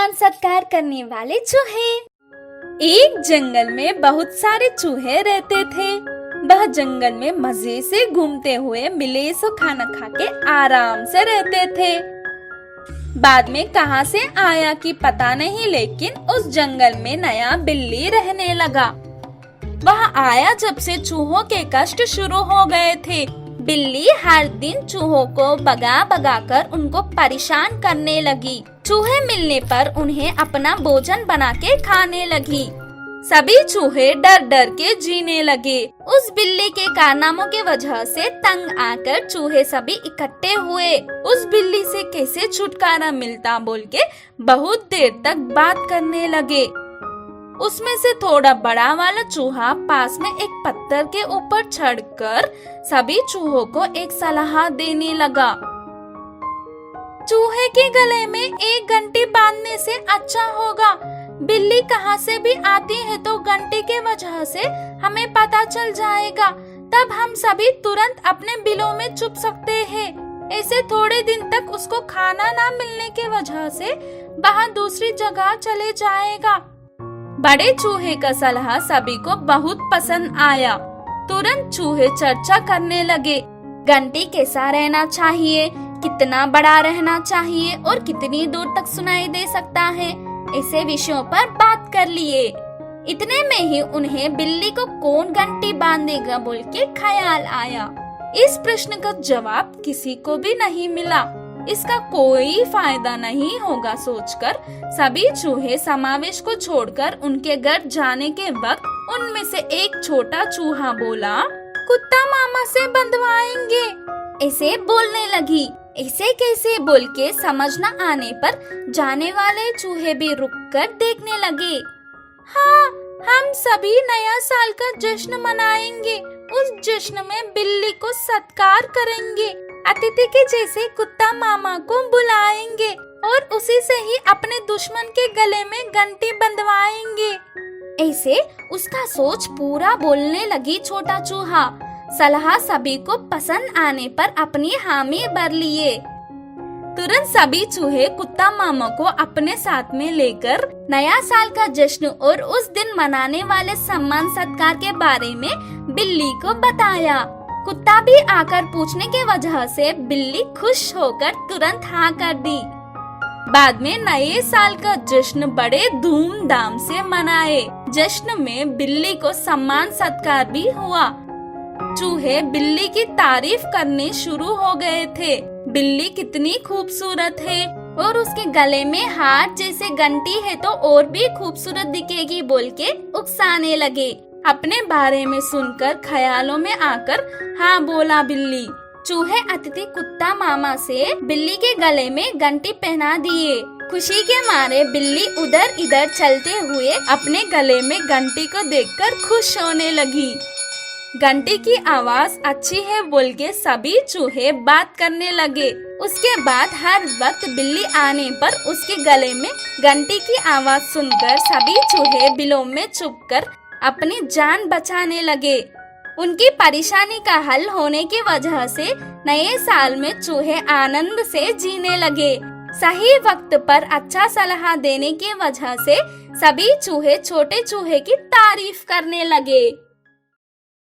सम्मान सत्कार करने वाले चूहे। एक जंगल में बहुत सारे चूहे रहते थे। वह जंगल में मजे से घूमते हुए मिले सो खाना खा के आराम से रहते थे। बाद में कहां से आया कि पता नहीं, लेकिन उस जंगल में नया बिल्ली रहने लगा। वह आया जब से चूहों के कष्ट शुरू हो गए थे। बिल्ली हर दिन चूहों को भगा भगा कर उनको परेशान करने लगी। चूहे मिलने पर उन्हें अपना भोजन बना के खाने लगी। सभी चूहे डर डर के जीने लगे। उस बिल्ली के कारनामों के वजह से तंग आकर चूहे सभी इकट्ठे हुए। उस बिल्ली से कैसे छुटकारा मिलता बोल के बहुत देर तक बात करने लगे। उसमें से थोड़ा बड़ा वाला चूहा पास में एक पत्थर के ऊपर चढ़कर सभी चूहों को एक सलाह देने लगा। चूहे के गले में एक घंटी बांधने से अच्छा होगा। बिल्ली कहाँ से भी आती है तो घंटी के वजह से हमें पता चल जाएगा। तब हम सभी तुरंत अपने बिलों में छुप सकते हैं। ऐसे थोड़े दिन तक उसको खाना ना मिलने के वजह से वहाँ दूसरी जगह चले जाएगा। बड़े चूहे का सलाह सभी को बहुत पसंद आया। तुरंत चूहे चर्चा करने लगे। घंटी कैसा रहना चाहिए, कितना बड़ा रहना चाहिए और कितनी दूर तक सुनाई दे सकता है, ऐसे विषयों पर बात कर लिए। इतने में ही उन्हें बिल्ली को कौन घंटी बांधेगा बोल के ख्याल आया। इस प्रश्न का जवाब किसी को भी नहीं मिला। इसका कोई फायदा नहीं होगा सोचकर सभी चूहे समावेश को छोड़कर उनके घर जाने के वक्त उनमें से एक छोटा चूहा बोला, कुत्ता मामा से बंधवाएंगे। ऐसे बोलने लगी। ऐसे कैसे बोल के समझ न आने पर जाने वाले चूहे भी रुककर देखने लगे। हाँ, हम सभी नया साल का जश्न मनाएंगे। उस जश्न में बिल्ली को सत्कार करेंगे, अतिथि के जैसे कुत्ता मामा को बुलाएंगे और उसी से ही अपने दुश्मन के गले में घंटी बंधवाएंगे। ऐसे उसका सोच पूरा बोलने लगी छोटा चूहा। सलाह सभी को पसंद आने पर अपनी हामी भर लिए। तुरंत सभी चूहे कुत्ता मामा को अपने साथ में लेकर नया साल का जश्न और उस दिन मनाने वाले सम्मान सत्कार के बारे में बिल्ली को बताया। कुत्ता भी आकर पूछने के वजह से बिल्ली खुश होकर तुरंत हाँ कर दी। बाद में नए साल का जश्न बड़े धूमधाम से मनाए। जश्न में बिल्ली को सम्मान सत्कार भी हुआ। चूहे बिल्ली की तारीफ करने शुरू हो गए थे। बिल्ली कितनी खूबसूरत है और उसके गले में हार जैसे घंटी है तो और भी खूबसूरत दिखेगी बोल के उकसाने लगे। अपने बारे में सुनकर ख्यालों में आकर हाँ बोला बिल्ली। चूहे अतिथि कुत्ता मामा से बिल्ली के गले में घंटी पहना दिए। खुशी के मारे बिल्ली उधर इधर चलते हुए अपने गले में घंटी को देखकर खुश होने लगी। घंटी की आवाज अच्छी है बोल के सभी चूहे बात करने लगे। उसके बाद हर वक्त बिल्ली आने पर उसके गले में घंटी की आवाज सुनकर सभी चूहे बिलों में छुपकर अपनी जान बचाने लगे। उनकी परेशानी का हल होने की वजह से नए साल में चूहे आनंद से जीने लगे। सही वक्त पर अच्छा सलाह देने की वजह से सभी चूहे छोटे चूहे की तारीफ करने लगे।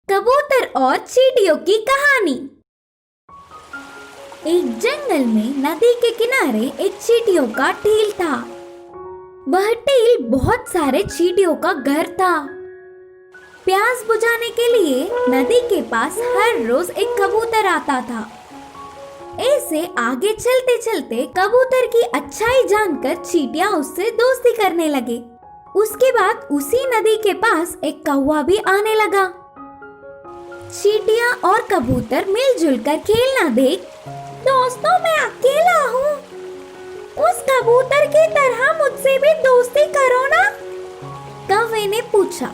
कबूतर और चींटियों की कहानी। एक जंगल में नदी के किनारे एक चींटियों का टील था। वह टील बहुत सारे चींटियों का घर था। प्यास बुझाने के लिए नदी के पास हर रोज एक कबूतर आता था। ऐसे आगे चलते चलते कबूतर की अच्छाई जानकर चींटियां उससे दोस्ती करने लगे। उसके बाद उसी नदी के पास एक कौवा भी आने लगा। चींटियां और कबूतर मिलजुल कर खेलना देख, दोस्तों मैं अकेला हूँ, उस कबूतर की तरह मुझसे भी दोस्ती करो ना, कौवे ने पूछा।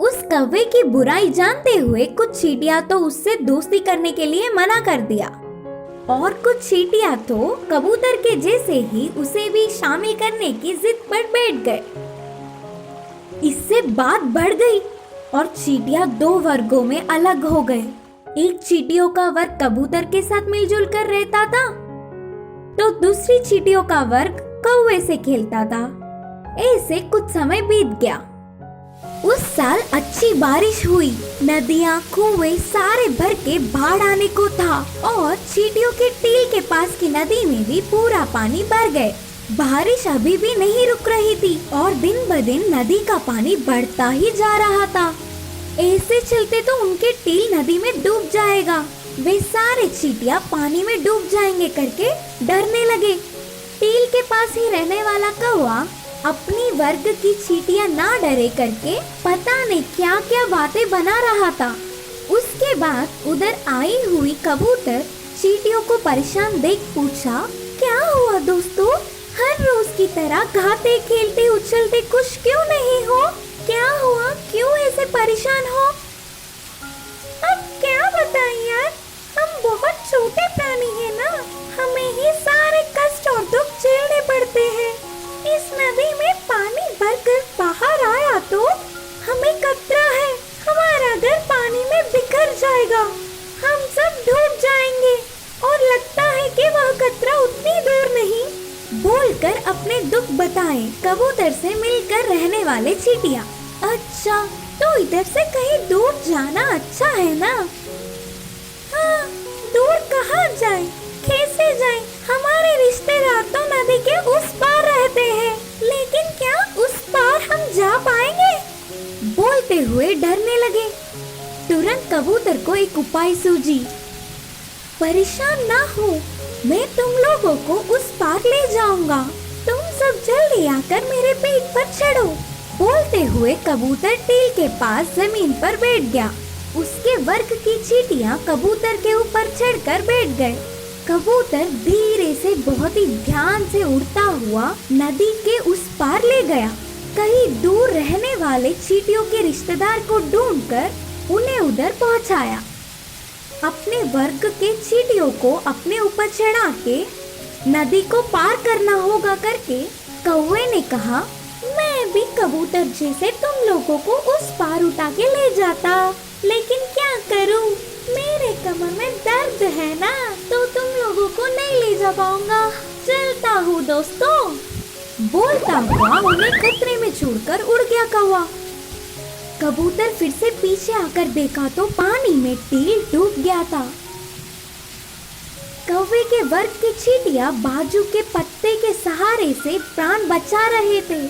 उस कौवे की बुराई जानते हुए कुछ चींटियां तो उससे दोस्ती करने के लिए मना कर दिया और कुछ चींटियां तो कबूतर के जैसे ही उसे भी शामिल करने की जिद पर बैठ गए। इससे बात बढ़ गई और चींटियां दो वर्गों में अलग हो गए। एक चींटियों का वर्ग कबूतर के साथ मिलजुल कर रहता था तो दूसरी चींटियों का वर्ग कौवे से खेलता था। ऐसे कुछ समय बीत गया। उस साल अच्छी बारिश हुई। नदियाँ कुएं सारे भर के बाढ़ आने को था और चींटियों के टील के पास की नदी में भी पूरा पानी भर गए। बारिश अभी भी नहीं रुक रही थी और दिन ब दिन नदी का पानी बढ़ता ही जा रहा था। ऐसे चलते तो उनके टील नदी में डूब जाएगा। वे सारे चींटियां पानी में डूब जाएंगे करके डरने लगे। टील के पास ही रहने वाला कौवा अपनी वर्ग की चींटियां ना डरे करके पता नहीं क्या क्या बातें बना रहा था। उसके बाद उधर आई हुई कबूतर चींटियों को परेशान देख पूछा, क्या हुआ दोस्तों? हर रोज की तरह गाते खेलते उछलते खुश क्यों नहीं हो? क्या हुआ? क्यों ऐसे परेशान हो? अब क्या बताएं यार, हम बहुत छोटे प्राणी हैं ना, हमें ही सारे कष्ट और दुख झेलने पड़ते हैं। इस नदी में पानी भरकर बाहर आया तो हमें खतरा है, हमारा घर पानी में बिखर जाएगा, हम सब डूब जाएंगे और लगता है कि वह खतरा उतनी दूर नहीं। बोलकर अपने दुख बताए कबूतर से मिलकर रहने वाले चींटियां। अच्छा, तो इधर से कहीं दूर जाना अच्छा है ना? हाँ, दूर कहाँ जाए, कैसे जाए? हमारे रिश्तेदार तो नदी के उस पार रहते हैं, लेकिन क्या उस पार हम जा पाएंगे? बोलते हुए डरने लगे। तुरंत कबूतर को एक उपाय सूझी। परेशान ना हो, मैं तुम लोगों को उस पार ले जाऊंगा, तुम सब जल्दी आकर मेरे पेट पर चढ़ो। बोलते हुए कबूतर टील के पास जमीन पर बैठ गया। उसके वर्ग की चींटियां कबूतर के ऊपर चढ़कर बैठ गए। कबूतर धीरे से बहुत ही ध्यान से उड़ता हुआ नदी के उस पार ले गया। कहीं दूर रहने वाले चींटियों के रिश्तेदार को ढूंढकर उन्हें उधर पहुंचाया। अपने वर्ग के चींटियों को अपने ऊपर चढ़ा के नदी को पार करना होगा करके कौवे ने कहा, मैं भी कबूतर जैसे तुम लोगों को उस पार उठा के ले जाता, लेकिन क्या करूं, मेरे कमर में दर्द है ना, तो तुम लोगों को नहीं ले जा पाऊंगा, चलता हूँ दोस्तों। बोलता हुआ उन्हें खतरे में छोड़कर उड़ गया कौवा। कबूतर फिर से पीछे आकर देखा तो पानी में टील डूब गया था। कौवे के वर्ग की चींटियां बाजू के पत्ते के सहारे से प्राण बचा रहे थे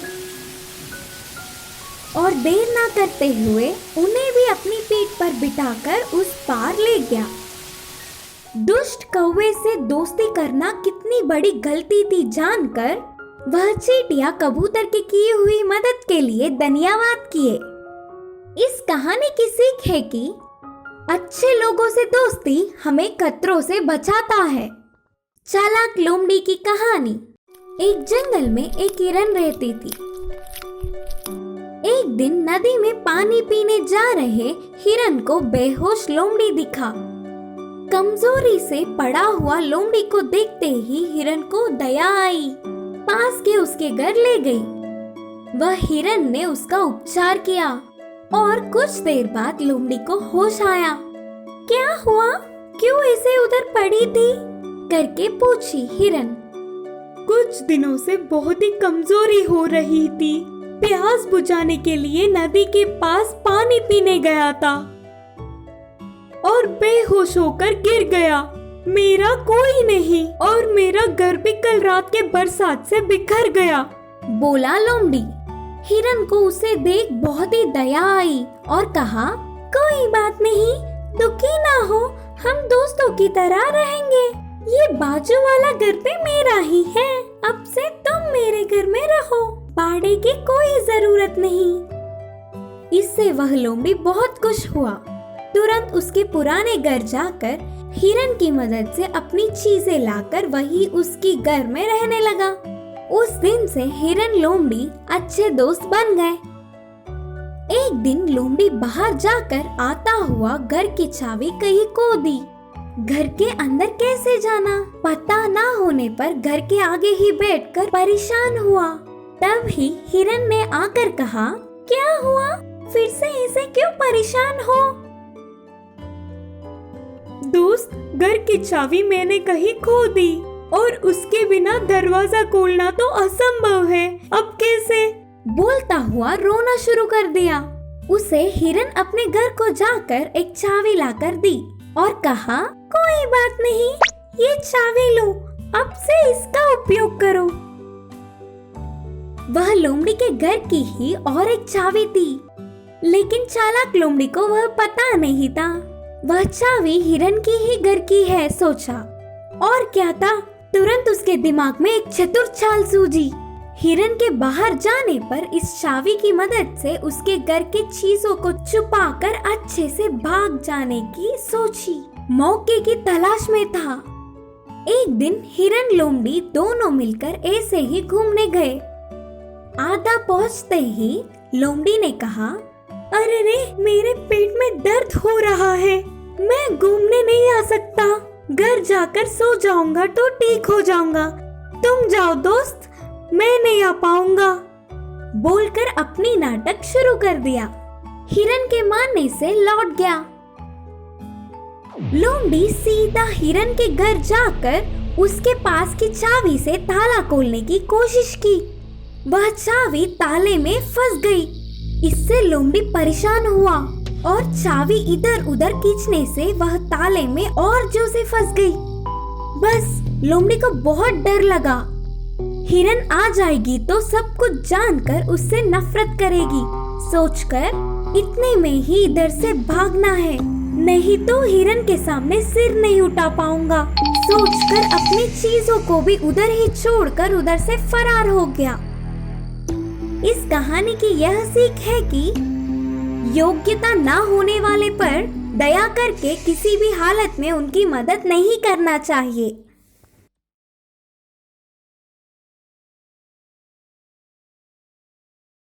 और देर ना करते हुए उन्हें भी अपनी पीठ पर बिठाकर उस पार ले गया। दुष्ट कौवे से दोस्ती करना कितनी बड़ी गलती थी जानकर वह चींटियां कबूतर की हुई मदद के लिए धन्यवाद किए। इस कहानी की सीख है कि अच्छे लोगों से दोस्ती हमें खतरों से बचाता है। चालाक लोमड़ी की कहानी। एक जंगल में एक हिरन रहती थी। एक दिन नदी में पानी पीने जा रहे हिरन को बेहोश लोमड़ी दिखा। कमजोरी से पड़ा हुआ लोमड़ी को देखते ही हिरन को दया आई। पास के उसके घर ले गई। वह हिरन ने उसका उपचार किया और कुछ देर बाद लोमड़ी को होश आया। क्या हुआ? क्यों ऐसे उधर पड़ी थी? करके पूछी हिरन। कुछ दिनों से बहुत ही कमजोरी हो रही थी। प्यास बुझाने के लिए नदी के पास पानी पीने गया था और बेहोश होकर गिर गया। मेरा कोई नहीं और मेरा घर भी कल रात के बरसात से बिखर गया, बोला लोमड़ी। हिरन को उसे देख बहुत ही दया आई और कहा, कोई बात नहीं, दुखी ना हो, हम दोस्तों की तरह रहेंगे। ये बाजू वाला घर भी मेरा ही है, अब से तुम मेरे घर में रहो, भाड़े की कोई जरूरत नहीं। इससे वह लोमड़ी बहुत खुश हुआ। तुरंत उसके पुराने घर जाकर हिरन की मदद से अपनी चीजें लाकर वही उसकी घर में रहने लगा। उस दिन से हिरन लोमड़ी अच्छे दोस्त बन गए। एक दिन लोमड़ी बाहर जाकर आता हुआ घर की चाबी कहीं खो दी। घर के अंदर कैसे जाना पता ना होने पर घर के आगे ही बैठकर परेशान हुआ। तब ही हिरन ने आकर कहा, क्या हुआ? फिर से ऐसे क्यों परेशान हो? दोस्त, घर की चाबी मैंने कहीं खो दी। और उसके बिना दरवाजा खोलना तो असंभव है। अब कैसे? बोलता हुआ रोना शुरू कर दिया। उसे हिरन अपने घर को जाकर एक चाबी लाकर दी और कहा, कोई बात नहीं, ये चाबी लो, अब से इसका उपयोग करो। वह लोमड़ी के घर की ही और एक चाबी थी, लेकिन चालाक लोमड़ी को वह पता नहीं था। वह चाबी हिरन की ही घर की है सोचा, और क्या था, तुरंत उसके दिमाग में एक चतुर चाल सूझी। हिरन के बाहर जाने पर इस चाबी की मदद से उसके घर के चीजों को छुपाकर अच्छे से भाग जाने की सोची। मौके की तलाश में था। एक दिन हिरन लोमड़ी दोनों मिलकर ऐसे ही घूमने गए। आधा पहुंचते ही लोमड़ी ने कहा, अरे रे, मेरे पेट में दर्द हो रहा है, मैं घूमने नहीं आ सकता, घर जाकर सो जाऊंगा तो ठीक हो जाऊंगा, तुम जाओ दोस्त, मैं नहीं आ पाऊंगा। बोलकर अपनी नाटक शुरू कर दिया। हिरन के मानने से लौट गया। लोमड़ी सीधा हिरन के घर जाकर उसके पास की चाबी से ताला खोलने की कोशिश की। वह चाबी ताले में फंस गई। इससे लोमड़ी परेशान हुआ और चाबी इधर उधर खींचने से वह ताले में और जोर से फंस गई। बस लोमड़ी को बहुत डर लगा। हिरन आ जाएगी तो सब कुछ जानकर उससे नफरत करेगी, सोचकर इतने में ही इधर से भागना है, नहीं तो हिरन के सामने सिर नहीं उठा पाऊंगा। सोचकर अपनी चीजों को भी उधर ही छोड़कर उधर से फरार हो गया। इस कहानी की यह सीख है कि योग्यता ना होने वाले पर दया करके किसी भी हालत में उनकी मदद नहीं करना चाहिए।